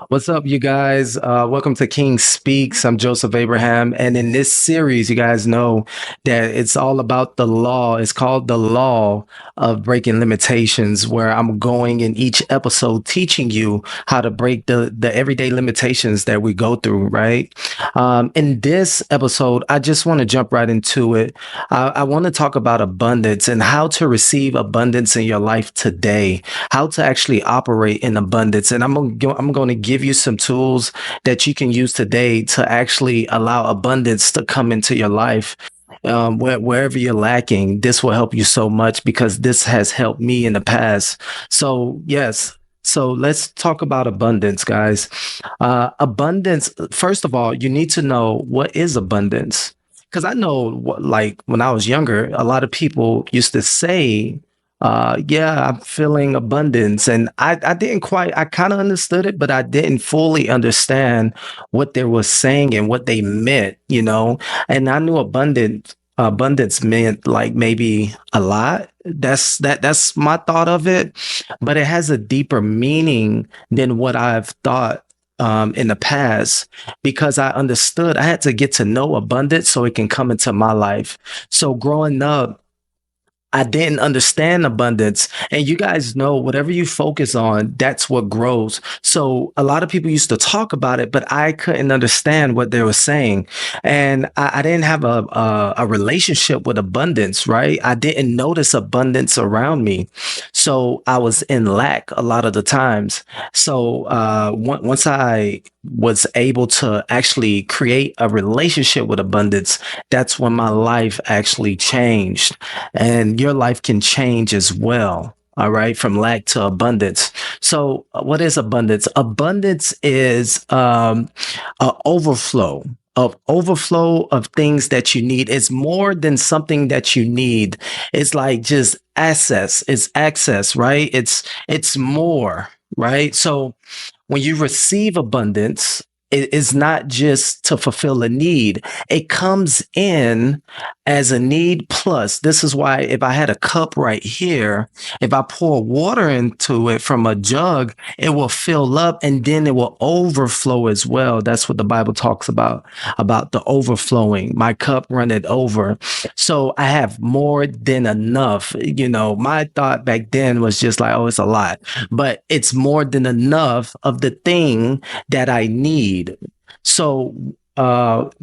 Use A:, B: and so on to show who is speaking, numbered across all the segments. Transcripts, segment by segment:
A: What's up, you guys? Welcome to King Speaks. I'm Joseph Abraham. And in this series, you guys know that it's all about the law. It's called the law of breaking limitations, where I'm going in each episode teaching you how to break the everyday limitations that we go through, right? In this episode, I just want to jump right into it. I want to talk about abundance and how to receive abundance in your life today, how to actually operate in abundance. And I'm going to give you some tools that you can use today to actually allow abundance to come into your life. Wherever you're lacking, this will help you so much because this has helped me in the past. So, yes. So let's talk about abundance, guys. Abundance, first of all, you need to know what is abundance. Because I know, like when I was younger, a lot of people used to say, yeah, I'm feeling abundance. And I didn't quite, I kind of understood it, but I didn't fully understand what they were saying and what they meant, you know? And I knew abundance meant like maybe a lot. That's my thought of it, but it has a deeper meaning than what I've thought in the past, because I understood I had to get to know abundance so it can come into my life. So growing up, I didn't understand abundance. And you guys know whatever you focus on, that's what grows. So a lot of people used to talk about it, but I couldn't understand what they were saying. And I didn't have a relationship with abundance, right? I didn't notice abundance around me. So I was in lack a lot of the times. So once I was able to actually create a relationship with abundance, that's when my life actually changed, and your life can change as well. All right, from lack to abundance. So, what is abundance? Abundance is an overflow of things that you need. It's more than something that you need. It's like just access. It's access, right? It's more, right? So, when you receive abundance, it is not just to fulfill a need. It comes in as a need plus. This is why if I had a cup right here, if I pour water into it from a jug, it will fill up and then it will overflow as well. That's what the Bible talks about the overflowing. My cup runneth over. So I have more than enough. You know, my thought back then was just like, oh, it's a lot, but it's more than enough of the thing that I need. So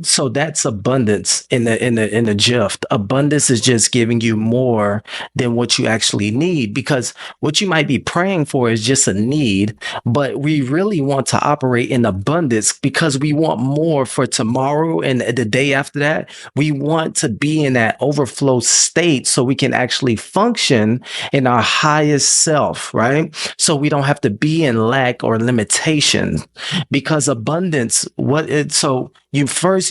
A: so that's abundance in the gift. Abundance is just giving you more than what you actually need, because what you might be praying for is just a need, but we really want to operate in abundance because we want more for tomorrow and the day after that. We want to be in that overflow state so we can actually function in our highest self, right? So we don't have to be in lack or limitation, because abundance, what it so you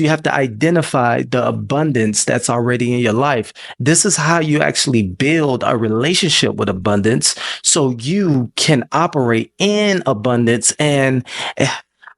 A: have to identify the abundance that's already in your life. This is how you actually build a relationship with abundance so you can operate in abundance. And eh,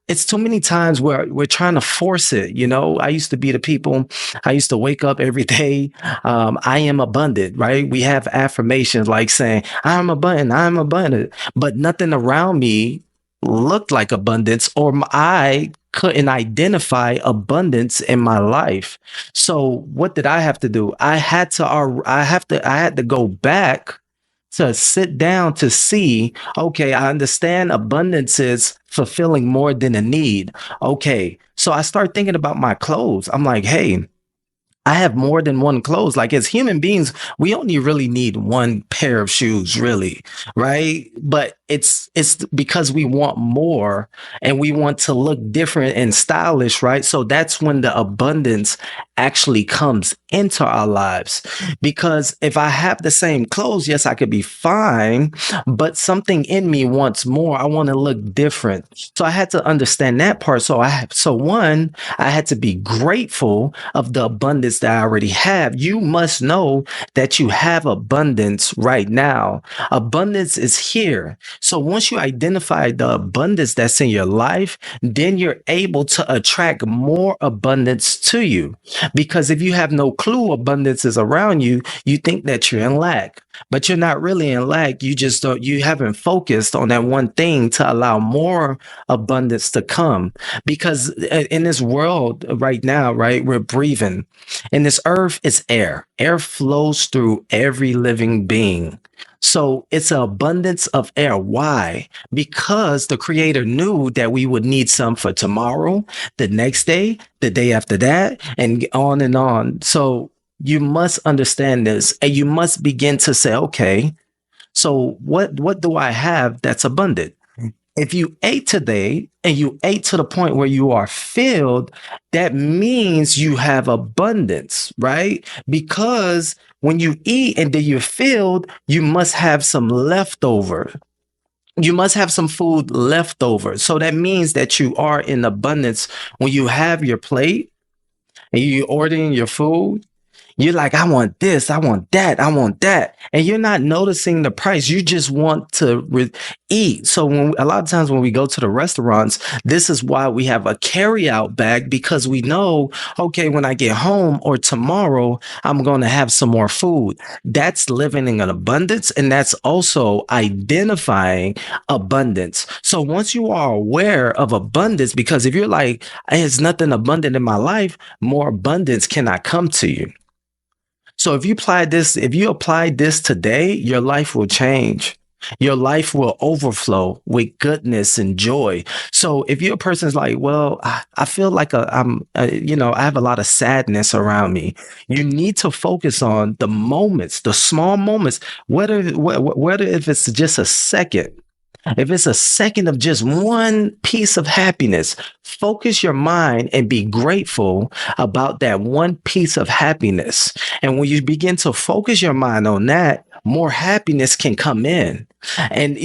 A: it's too many times where we're trying to force it. You know, I used to be the people, I used to wake up every day. I am abundant, right? We have affirmations like saying, I'm abundant, but nothing around me looked like abundance, or I couldn't identify abundance in my life. So what did I have to do? I had to go back to sit down to see, okay, I understand abundance is fulfilling more than a need. Okay. So I start thinking about my clothes. I'm like, hey, I have more than one clothes. Like as human beings, we only really need one pair of shoes, really, right? But it's because we want more and we want to look different and stylish, right? So that's when the abundance actually comes into our lives. Because if I have the same clothes, yes, I could be fine, but something in me wants more. I want to look different. So I had to understand that part. So one, I had to be grateful of the abundance abundance that I already have. You must know that you have abundance right now. Abundance is here. So once you identify the abundance that's in your life, then you're able to attract more abundance to you. Because if you have no clue abundance is around you, you think that you're in lack, but you're not really in lack. You just don't, you haven't focused on that one thing to allow more abundance to come. Because in this world right now, right, we're breathing, and this earth is air. Air flows through every living being. So it's an abundance of air. Why? Because the creator knew that we would need some for tomorrow, the next day, the day after that, and on and on. So you must understand this, and you must begin to say, okay, so what do I have that's abundant? If you ate today and you ate to the point where you are filled, that means you have abundance, right? Because when you eat and then you're filled, you must have some leftover. You must have some food left over. So that means that you are in abundance when you have your plate and you're ordering your food. You're like, I want this, I want that, I want that. And you're not noticing the price. You just want to eat. So a lot of times when we go to the restaurants, this is why we have a carry out bag, because we know, okay, when I get home or tomorrow, I'm going to have some more food. That's living in an abundance. And that's also identifying abundance. So once you are aware of abundance, because if you're like, there's nothing abundant in my life, more abundance cannot come to you. So if you apply this today, your life will change. Your life will overflow with goodness and joy. So if you're a person's like, well, I feel like I have a lot of sadness around me. You need to focus on the moments, the small moments, whether if it's just a second. If it's a second of just one piece of happiness, focus your mind and be grateful about that one piece of happiness. And when you begin to focus your mind on that, more happiness can come in. And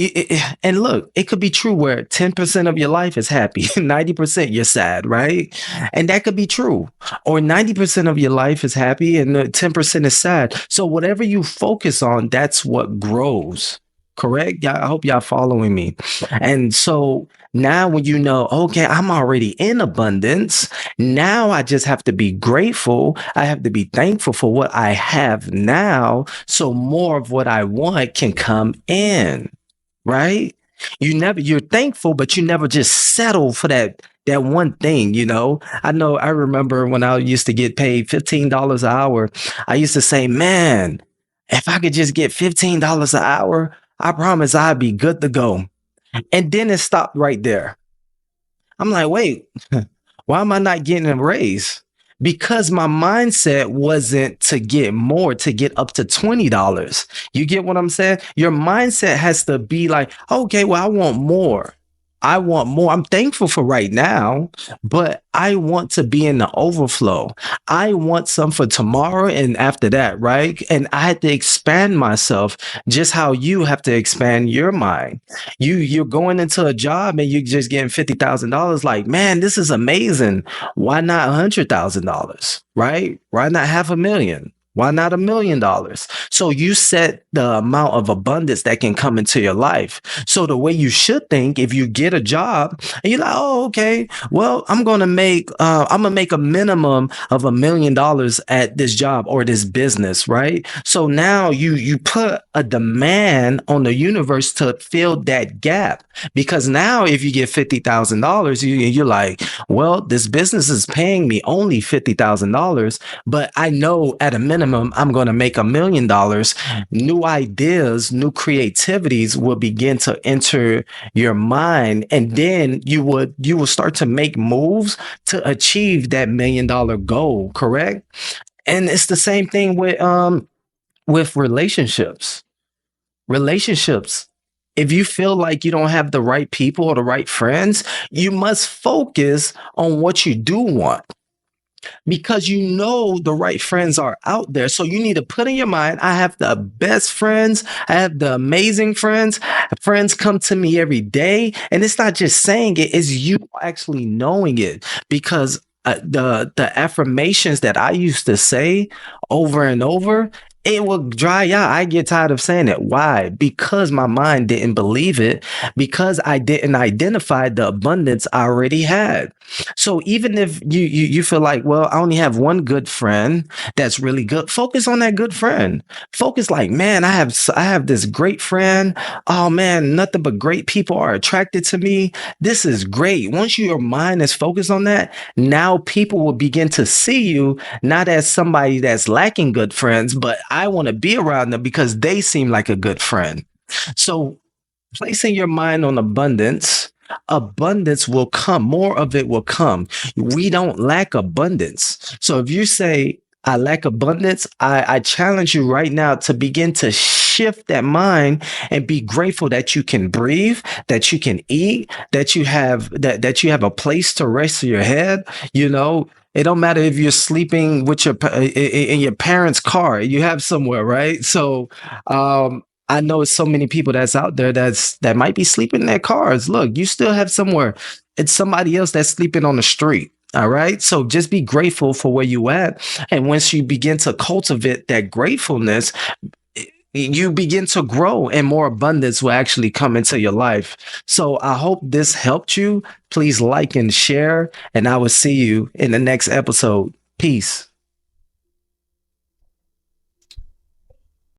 A: look, it could be true where 10% of your life is happy, 90% you're sad, right? And that could be true. Or 90% of your life is happy and 10% is sad. So whatever you focus on, that's what grows. Correct? I hope y'all following me. And so now when you know, okay, I'm already in abundance. Now I just have to be grateful. I have to be thankful for what I have now. So more of what I want can come in. Right? You're thankful, but you never just settle for that one thing, you know. I remember when I used to get paid $15 an hour, I used to say, man, if I could just get $15 an hour, I promise I'd be good to go. And then it stopped right there. I'm like, wait, why am I not getting a raise? Because my mindset wasn't to get more, to get up to $20. You get what I'm saying? Your mindset has to be like, okay, well, I want more. I want more. I'm thankful for right now, but I want to be in the overflow. I want some for tomorrow and after that, right? And I had to expand myself just how you have to expand your mind. You're going into a job and you're just getting $50,000. Like, man, this is amazing. Why not $100,000? Right? Why not 500,000? Why not $1 million? So you set the amount of abundance that can come into your life. So the way you should think, if you get a job and you're like, oh, okay, well, I'm gonna make a minimum of $1 million at this job or this business, right? So now you put a demand on the universe to fill that gap. Because now if you get $50,000, you're like, well, this business is paying me only $50,000, but I know at a minimum I'm going to make $1 million. New ideas, new creativities will begin to enter your mind, and then you will start to make moves to achieve that $1 million goal. Correct? And it's the same thing with relationships. Relationships. If you feel like you don't have the right people or the right friends, you must focus on what you do want, because you know the right friends are out there. So you need to put in your mind, I have the best friends. I have the amazing friends. Friends come to me every day. And it's not just saying it, it's you actually knowing it. Because the affirmations that I used to say over and over, it will dry out. I get tired of saying it. Why? Because my mind didn't believe it, because I didn't identify the abundance I already had. So even if you feel like, well, I only have one good friend that's really good, focus on that good friend. Focus like, man, I have this great friend. Oh man, nothing but great people are attracted to me. This is great. Once your mind is focused on that, now people will begin to see you not as somebody that's lacking good friends, but I want to be around them because they seem like a good friend. So placing your mind on abundance, abundance will come. More of it will come. We don't lack abundance. So if you say, I lack abundance, I challenge you right now to begin to shift that mind and be grateful that you can breathe, that you can eat, that you have a place to rest your head. You know, it don't matter if you're sleeping with in your parents' car. You have somewhere, right? So, I know it's so many people that's out there that might be sleeping in their cars. Look, you still have somewhere. It's somebody else that's sleeping on the street. All right. So just be grateful for where you at. And once you begin to cultivate that gratefulness, you begin to grow and more abundance will actually come into your life. So I hope this helped you. Please like and share, and I will see you in the next episode. Peace.